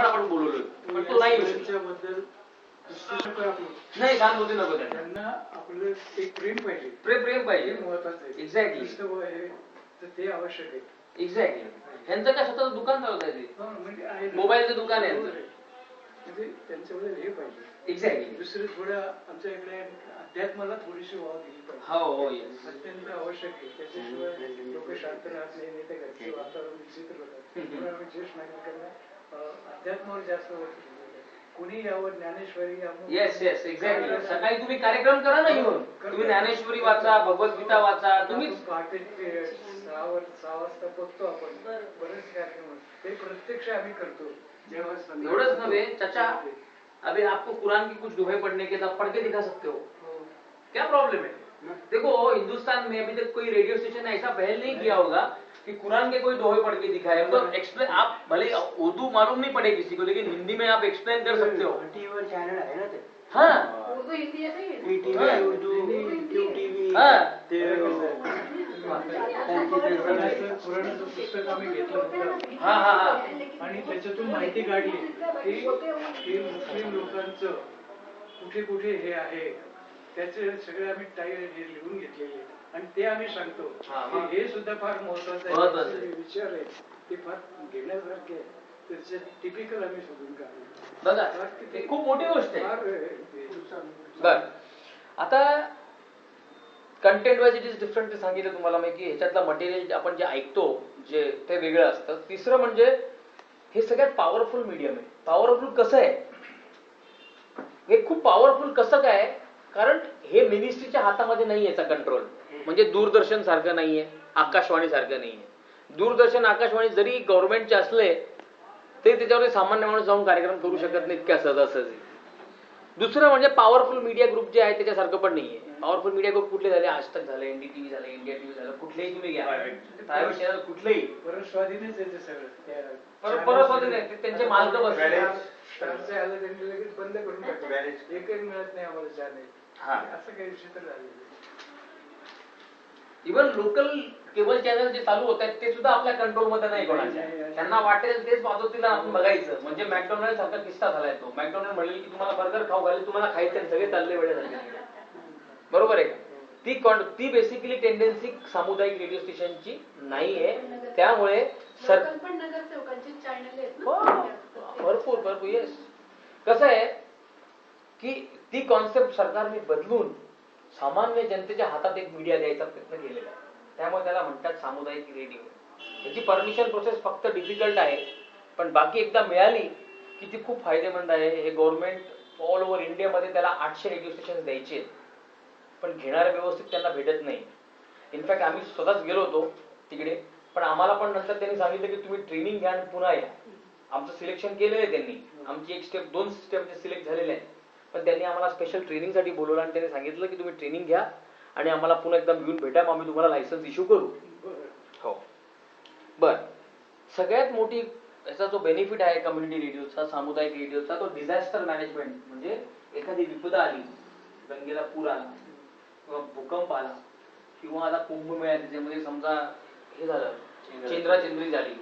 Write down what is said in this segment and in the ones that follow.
आपण बोलवलं पण तो नाही बद्दल नाही सहानुभूती नको त्यांना आपलं एक प्रेम पाहिजे. प्रेम पाहिजे महत्वाचं आहे. एक्झॅक्टली तर ते आवश्यक आहे. एक्झॅक्टली. ह्यांचं काय स्वतःचं दुकान चालवत आहे ते म्हणजे मोबाईलचं दुकान आहे म्हणजे त्यांच्यामध्ये हे पाहिजे. एक्झॅक्टली. दुसरं थोडं आमच्या इकडे अध्यात्माला थोडीशी वाव दिली पाहिजे. हो अत्यंत आवश्यक आहे. त्याच्याशिवाय लोक शांत राहत नाही. ते घरचे वातावरण विचित्र होतात. म्हणून आम्ही ज्येष्ठ नागरिकांना अध्यात्मावर जास्त कोणी यावर ज्ञानेश्वरी येस येस एक्झॅक्टली. सकाळी तुम्ही कार्यक्रम करा ना येऊन तुम्ही ज्ञानेश्वरी वाचा भगवद्गीता वाचा तुम्ही पहाटे 6 वाजता पोचतो आपण. बरेच कार्यक्रम ते प्रत्यक्ष आम्ही करतो. एवढंच नव्हे चाचा अभी आपको कुरान की कुछ दोहे पढ़ने के आप पढ़ के दिखा सकते हो क्या प्रॉब्लम है? देखो हिंदुस्तान में अभी तक कोई रेडियो स्टेशन ने ऐसा पहल नहीं किया होगा कि कुरान के कोई दोहे पढ़ के दिखाए तो एक्सप्लेन आप भले उर्दू मालूम नहीं पड़े किसी को लेकिन हिंदी में आप एक्सप्लेन कर सकते हो. टीव्ही चॅनल आहे ना ते. हाँ उर्दू हिंदी आहे टीव्ही उर्दू टीव्ही ते पुराणाचं पुस्तक आम्ही घेतलं होतं. हा हा हा आणि त्याच्यातून माहिती काढली की मुस्लिम लोकांचं कुठे कुठे हे आहे त्याचे सगळे आम्ही हे लिहून घेतलेले आणि ते आम्ही सांगतो की हे सुद्धा फार महत्वाचं आहे. विचार आहे ते फार घेण्यासारखे आहे. त्याचे टिपिकल आम्ही शोधून काढले. बघा ते खूप मोठी गोष्ट आहे. बर आता content wise it is different ते सांगितलं तुम्हाला मी की ह्याच्यातलं मटेरियल आपण जे ऐकतो जे ते वेगळं असतं. तिसरं म्हणजे हे सगळ्यात पॉवरफुल मीडियम आहे. पॉवरफुल कसं आहे हे खूप पॉवरफुल कसं काय कारण हे मिनिस्ट्रीच्या हातामध्ये नाही याचा कंट्रोल. म्हणजे दूरदर्शन सारखं नाहीये आकाशवाणी सारखं नाहीये. दूरदर्शन आकाशवाणी जरी गव्हर्नमेंटचे असले ते त्याच्यावर सामान्य माणूस जाऊन कार्यक्रम करू शकत नाही इतक्या सहजासहजी. दुसरं म्हणजे पॉवरफुल मीडिया ग्रुप जे आहे त्याच्यासारखं पण नाहीये. पॉवरफुल मीडिया ग्रुप कुठले झाले आजतक झाले एनडीटीव्ही झाले इंडिया टीव्ही झालं कुठलेही तुम्ही घ्या प्रायव्हेट चॅनल कुठलेही परस्वाधीनच आहे ते सगळं. परस्वाधीन नाही त्यांचे मालक बसले लगेच बंद करून टाकतो. एकही मिळत नाही आम्हाला चॅनल असं काही विषय तर झालेलं. इव्हन लोकल केबल चॅनल जे चालू होत आहेत ते सुद्धा आपल्या कंट्रोलमध्ये नाही कोणाच्या. त्यांना वाटेल तेच वाजवतील आपण बघायचं. म्हणजे मॅकडॉनल्ड सारखा किस्सा झालाय तो. मॅकडॉनल्ड म्हणेल की तुम्हाला बर्गर खाऊ घालेल तुम्हाला खायचं सगळे चालले वेळे झाले. बरोबर आहे का? ती बेसिकली टेंडन्सी सामुदायिक रेडिओ स्टेशनची नाहीये. त्यामुळे भरपूर भरपूर येस. कसं आहे की ती कॉन्सेप्ट सरकारने बदलून सामान्य जनतेच्या हातात एक मीडिया द्यायचा प्रयत्न केलेला आहे. त्यामुळे त्याला म्हणतात सामुदायिक रेडिओ. याची परमिशन प्रोसेस फक्त डिफिकल्ट आहे पण बाकी एकदा मिळाली की ती खूप फायदेमंद आहे. हे गव्हर्नमेंट ऑल ओव्हर इंडियामध्ये त्याला 800 रेडिओ स्टेशन द्यायचे पण घेणारे व्यवस्थित त्यांना भेटत नाही. इनफॅक्ट आम्ही स्वतःच गेलो होतो तिकडे पण आम्हाला पण नंतर त्यांनी सांगितलं की तुम्ही ट्रेनिंग घ्या आणि पुन्हा या. आमचं सिलेक्शन केलेलं आहे त्यांनी. आमची एक स्टेप 2 स्टेप सिलेक्ट झालेले आहेत पण त्यांनी आम्हाला स्पेशल ट्रेनिंगसाठी बोलवलं आणि त्यांनी सांगितलं की तुम्ही ट्रेनिंग घ्या आणि आम्हाला पुन्हा एकदा येऊन भेटा मग आम्ही तुम्हाला लायसन्स इश्यू करू. हो बर. सगळ्यात मोठी याचा जो बेनिफिट आहे कम्युनिटी रेडिओचा सामुदायिक रेडिओचा तो डिझास्टर मॅनेजमेंट. म्हणजे एखादी विपदा आली गंगेला पूर आला किंवा भूकंप आला किंवा आता कुंभमेळा त्याच्यामध्ये समजा हे झालं चेंद्राचेंद्री झाली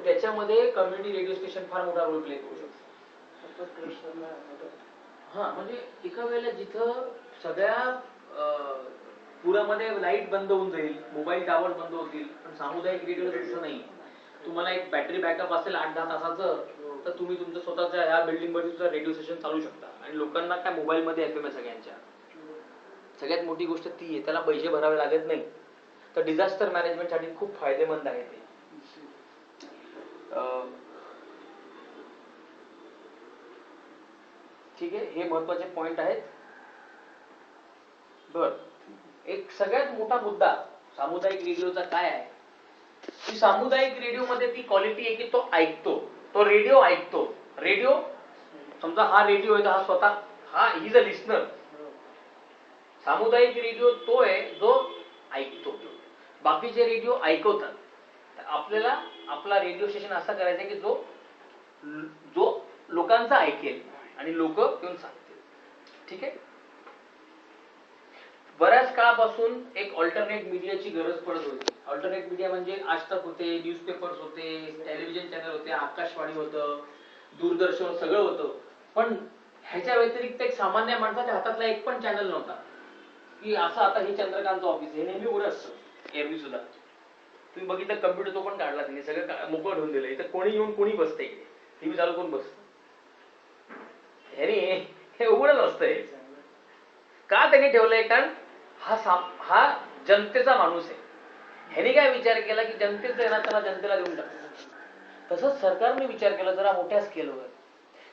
त्याच्यामध्ये कम्युनिटी रेडिओ स्टेशन फार मोठा रोल प्ले करू शकतो. हा म्हणजे एका वेळेला जिथं सगळ्या पुरामध्ये लाईट बंद होऊन जाईल मोबाईल टावर बंद होतील पण सामुदायिक रेडिओ तसं नाही. तुम्हाला एक बॅटरी बॅकअप असेल 8-10 तासाचं तर तुम्ही तुमचं स्वतःच्या या बिल्डिंग मध्ये सुद्धा रेडिओ स्टेशन चालू शकता. आणि लोकांना काय मोबाईल मध्ये FM आहे सगळ्यांच्या. सगळ्यात मोठी गोष्ट ती आहे त्याला पैसे भरावे लागत नाही. तर डिझास्टर मॅनेजमेंट साठी खूप फायदेमंद आहे ते. ठीक आहे हे महत्वाचे पॉइंट आहेत. बर एक सगळ्यात मोठा मुद्दा सामुदायिक रेडिओचा काय आहे की सामुदायिक रेडिओ मध्ये ती क्वालिटी आहे की तो ऐकतो. तो रेडिओ ऐकतो. रेडिओ समजा हा रेडिओ आहे हा स्वतः हा इज अ लिस्नर. सामुदायिक रेडिओ तो आहे जो ऐकतो. बाकीचे रेडिओ ऐकवतात. आपल्याला आपला रेडिओ स्टेशन असा करायचा की जो लोकांचा ऐकेल आणि लोक येऊन सांगतील. ठीक आहे. बऱ्याच काळापासून एक ऑल्टरनेट मीडियाची गरज पडत होती. ऑल्टरनेट मीडिया म्हणजे आजतक होते न्यूजपेपर्स होते टेलिव्हिजन चॅनल होते आकाशवाणी होतं दूरदर्शन सगळं होतं, पण ह्याच्या व्यतिरिक्त एक सामान्य माणसाच्या हातातला एक पण चॅनल नव्हता की असं आता हे चंद्रकांतचं ऑफिस हे नेहमी उघडं असतं. एरवी सुद्धा तुम्ही बघितलं कम्प्युटर तो पण काढला त्यांनी, सगळं मोकळं ठेवून दिलं. इथं कोणी येऊन कोणी बसते, टीव्ही चालू करून बसतं. हे उघडच असतंय. का त्यांनी ठेवलंय? कारण हा जनतेचा माणूस आहे. ह्याने काय विचार केला की जनतेचं आहे ना, त्याला जनतेला देऊन टाकतो. तसंच सरकारने विचार केला जरा मोठ्या स्केलवर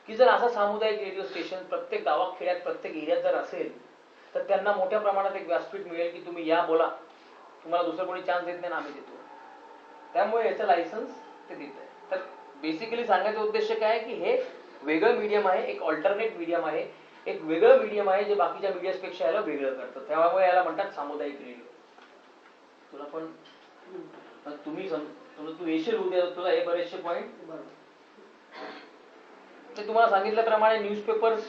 की जर असा सामुदायिक रेडिओ स्टेशन प्रत्येक गावाखेड्यात प्रत्येक एरियात जर असेल तर त्यांना मोठ्या प्रमाणात एक व्यासपीठ मिळेल की तुम्ही या बोला, तुम्हाला दुसरं कोणी चान्स देत नाही ना, आम्ही देतो. त्यामुळे याचं लायसन्स ते देत आहे. तर बेसिकली सांगायचा उद्देश काय की हे वेगळं मीडियम आहे, एक ऑल्टरनेट मीडियम आहे, एक वेगळं मीडियम आहे जे बाकीच्या मीडियापेक्षा याला वेगळं करतं. त्यामुळे याला म्हणतात सामुदायिक रेडिओ. तुला पण तू येशील उद्या, तुला हे बरेचसे पॉईंट ते तुम्हाला सांगितल्याप्रमाणे न्यूजपेपर्स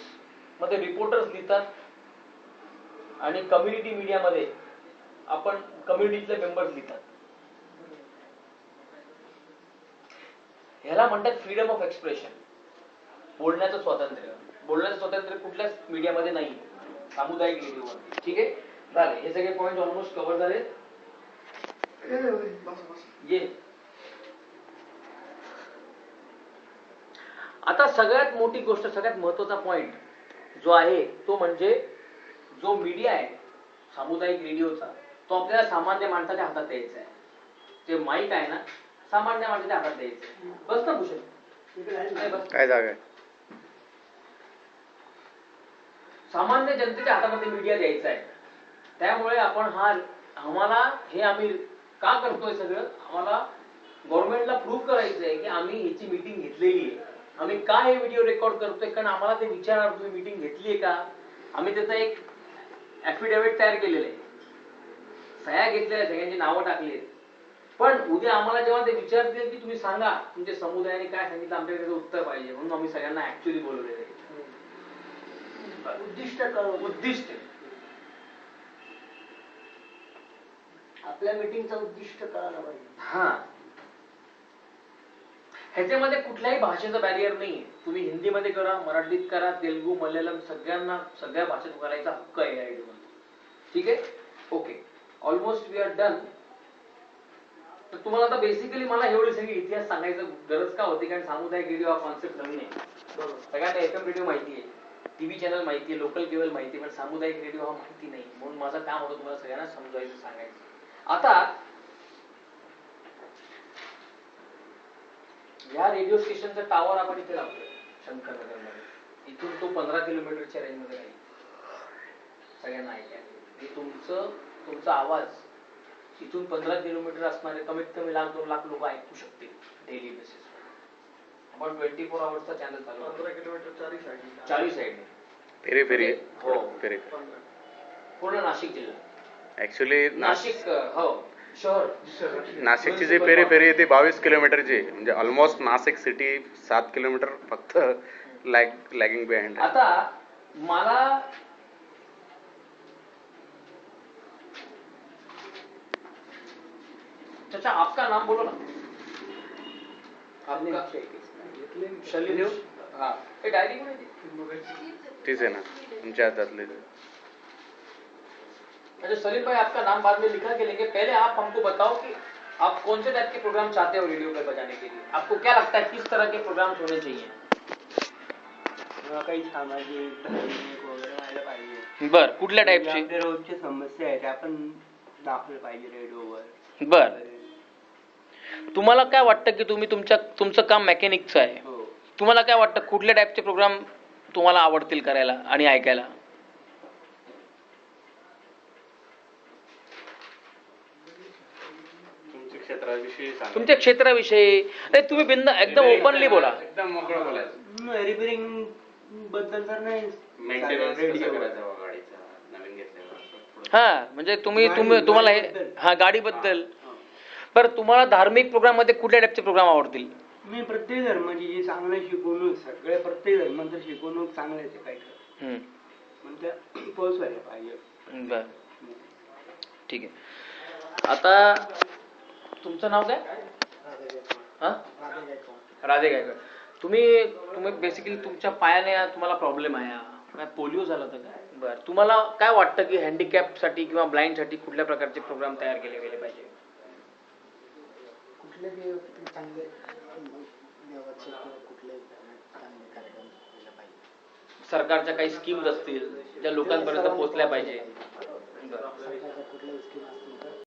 मध्ये रिपोर्टर्स लिहितात आणि कम्युनिटी मीडियामध्ये आपण कम्युनिटीतले मेंबर्स लिहितात. ह्याला म्हणतात फ्रीडम ऑफ एक्सप्रेशन, बोलण्याचं स्वातंत्र्य. बोलण्याचं स्वातंत्र्य कुठल्याच मीडियामध्ये नाही, सामुदायिक रेडिओवर. ठीक आहे, झाले हे सगळे पॉईंट ऑलमोस्ट कव्हर झाले. ये आता सगळ्यात मोठी गोष्ट, सगळ्यात महत्वाचा पॉइंट जो आहे तो म्हणजे जो मीडिया आहे सामुदायिक रेडिओचा, तो आपल्याला सामान्य माणसाच्या हातात द्यायचा आहे. जे माईक आहे ना, सामान्य माणसाच्या हातात द्यायचं. बस ना भूषण, काय जागा आहे? सामान्य जनतेच्या हातामध्ये मीडिया द्यायचा आहे. त्यामुळे आम्हाला हे आम्ही का करतोय सगळं, आम्हाला गव्हर्नमेंटला प्रूव्ह करायचं आहे की आम्ही ह्याची मीटिंग घेतलेली आहे. आम्ही का हे व्हिडिओ रेकॉर्ड करतोय, कारण आम्हाला ते विचारणार तुम्ही मीटिंग घेतली आहे का. आम्ही त्याचा एक ऍफिडेव्हिट तयार केलेलं आहे, सह्या घेतलेल्या, सगळ्यांची नावं टाकली. पण उद्या आम्हाला जेव्हा ते विचारतील की तुम्ही सांगा तुमच्या समुदायाने काय सांगितलं, आमच्याकडे त्याचं उत्तर पाहिजे, म्हणून आम्ही सगळ्यांना ऍक्च्युअली बोलवलेलं आहे. उद्दिष्ट आपल्या मीटिंगचं उद्दिष्ट कळायला पाहिजे. हा, ह्याच्यामध्ये कुठल्याही भाषेचा बॅरियर नाही. तुम्ही हिंदीमध्ये करा, मराठीत करा, तेलुगू, मल्याळम, सगळ्यांना सगळ्या भाषेत करायचा हक्क आहे या रेडिओमध्ये. ठीक आहे, okay, almost we are done. तर तुम्हाला आता बेसिकली मला एवढी सगळी इतिहास सांगायचं गरज का होती, कारण सामुदायिक रेडिओ हा कॉन्सेप्ट नवीन आहे. बरोबर, सगळ्यांना FM रेडिओ माहिती आहे, टीव्ही चॅनल माहिती आहे, लोकल केबल माहिती आहे, पण सामुदायिक रेडिओ हा माहिती नाही. म्हणून माझं काम होतं तुम्हाला सगळ्यांना समजायचं, सांगायचं. आता या रेडिओ स्टेशनचा टावर आपण इथे लावतोय शंकरनगर मध्ये. इथून तो 15 किलोमीटरच्या रेंज मध्ये राहील, सगळ्यांना ऐकायला. तुमचा आवाज इथून 15 किलोमीटर असणारे कमीत कमी 1-2 लाख लोक ऐकू शकतील डेली बेसिस. आपण 24 आवर्सचा चॅनल चालू. 15 किलोमीटर चारी साईड पेरी पेरी हो, पेरी पूर्ण नाशिक जिल्हा. ऍक्च्युली नाशिक हो शहर. नाशिकची जी पेरी पेरी आहे ती 22 किलोमीटरची, म्हणजे ऑलमोस्ट नाशिक सिटी 7 किलोमीटर फक्त लॅगिंग बिहाइंड. आता मला चाचा आपका नाम बोलो ना. शलीम. हाँ, ये डायरी को तीच आहे ना तुमच्या हातातली. अच्छा सलीम भाई, आपका नाम बाद में लिखा के लेंगे, पहले आप हमको बताओ कि आप कौन से टाइप के प्रोग्राम चाहते हो रेडियो पे बजाने के लिए. आपको क्या लगता है किस तरह के प्रोग्राम्स होने चाहिए. काही सामाजिक धार्मिक वगैरे व्हायला पाहिजे. बर, कुठल्या टाइपचे. आपल्या रोजच्या समस्या आहेत आपण दाखवलं पाहिजे रेडिओवर. बर, तुम्हाला काय वाटतं की तुम्ही तुमचं काम मेकॅनिकचं आहे, हो. तुम्हाला काय वाटतं कुठल्या टाइपचे प्रोग्राम तुम्हाला आवडतील करायला आणि ऐकायला. तुमच्या क्षेत्राविषयी नाही, तुम्ही एकदम ओपनली बोला, एकदम मोकळं बोलायचं. रिपेअरिंग बद्दल तर नाही, मेंटेनन्स रेडिओ कसं करायचं गाडीचा नवीन घेतल्यावर. हा म्हणजे तुम्हाला हे हा गाडीबद्दल. बरं, तुम्हाला धार्मिक प्रोग्राम मध्ये कुठल्या टाइपचे प्रोग्राम आवडतील. मी प्रत्येक धर्माची जी चांगलं शिकवणूक, सगळे प्रत्येक धर्माचं शिकवणूक चांगल्याच आहे काही म्हणजे पोहोचवायला पाहिजे. बर, ठीक आहे. आता तुमचं नाव काय. राधे गायकवाड. तुम्ही बेसिकली तुमच्या पायाने तुम्हाला प्रॉब्लेम आहे, काय पोलिओ झाला होता काय? बरं, तुम्हाला काय वाटतं की हँडिकॅपसाठी किंवा ब्लाइंडसाठी कुठल्या प्रकारचे प्रोग्राम तयार केले गेले पाहिजे? कुठले चांगले देवाचे किंवा कुठले चांगले कार्यक्रम केले पाहिजे. सरकारच्या काही स्कीम्स असतील ज्या लोकांपर्यंत पोहोचल्या पाहिजे. सरकारच्या कुठल्याही स्कीम असतील